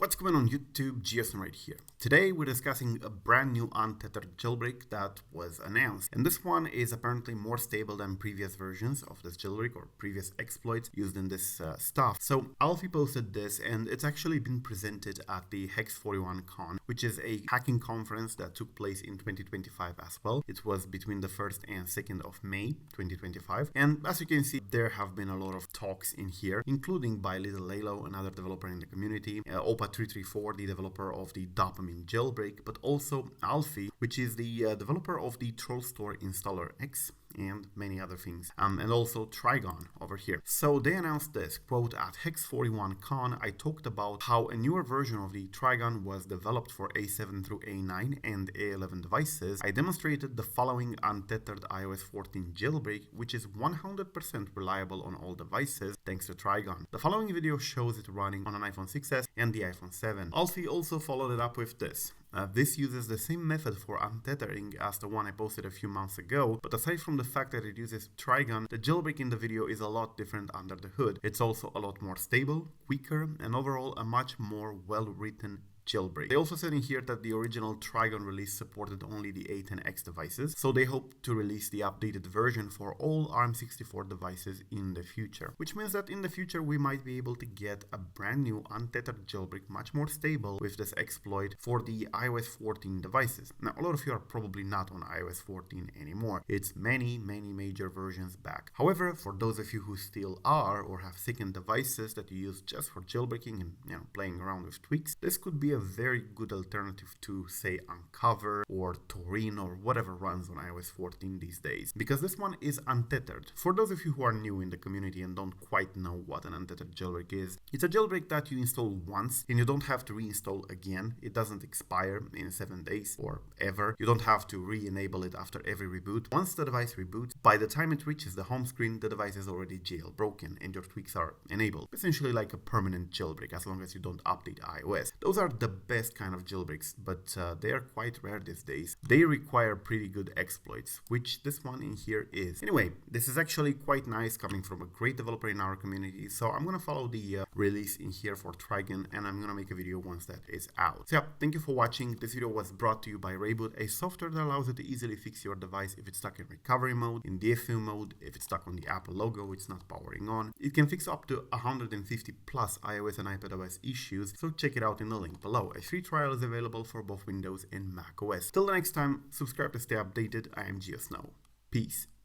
What's going on YouTube? GeoSn right here. Today we're discussing a brand new untethered jailbreak that was announced, and this one is apparently more stable than previous versions of this jailbreak or previous exploits used in this stuff. So Alfie posted this, and it's actually been presented at the Hex41Con, which is a hacking conference that took place in 2025 as well. It was between the 1st and 2nd of May 2025, and as you can see, there have been a lot of talks in here, including by Little Lalo, another developer in the community, Opa334, the developer of the dopamine jailbreak, but also Alfie, which is the developer of the TrollStore Installer X, and many other things, and also Trigon over here. So they announced this, quote, at Hex41Con, I talked about how a newer version of the Trigon was developed for A7 through A9 and A11 devices. I demonstrated the following untethered iOS 14 jailbreak, which is 100% reliable on all devices thanks to Trigon. The following video shows it running on an iPhone 6s and the iPhone 7. Alfie also followed it up with this. This uses the same method for untethering as the one I posted a few months ago, but aside from the fact that it uses Trigon, the jailbreak in the video is a lot different under the hood. It's also a lot more stable, quicker, and overall a much more well-written jailbreak. They also said in here that the original Trigon release supported only the A10X devices, so they hope to release the updated version for all arm64 devices in the future, which means that in the future we might be able to get a brand new untethered jailbreak much more stable with this exploit for the iOS 14 devices. Now, a lot of you are probably not on iOS 14 anymore. It's many major versions back. However, for those of you who still are or have second devices that you use just for jailbreaking and playing around with tweaks, this could be a very good alternative to, say, Uncover or Torin or whatever runs on iOS 14 these days, because this one is untethered. For those of you who are new in the community and don't quite know what an untethered jailbreak is, it's a jailbreak that you install once and you don't have to reinstall again. It doesn't expire in 7 days or ever. You don't have to re-enable it after every reboot. Once the device reboots, by the time it reaches the home screen, the device is already jailbroken and your tweaks are enabled. Essentially like a permanent jailbreak as long as you don't update iOS. Those are the best kind of jailbreaks, but they are quite rare these days. They require pretty good exploits, which this one in here is. Anyway, this is actually quite nice coming from a great developer in our community, so I'm gonna follow the release in here for Trigon, and I'm gonna make a video once that is out. So yeah, thank you for watching. This video was brought to you by Rayboot, a software that allows you to easily fix your device if it's stuck in recovery mode, in DFU mode, if it's stuck on the Apple logo, it's not powering on. It can fix up to 150 plus iOS and iPadOS issues, so check it out in the link below. A free trial is available for both Windows and macOS. Till the next time, subscribe to stay updated. I am GeoSn. Peace.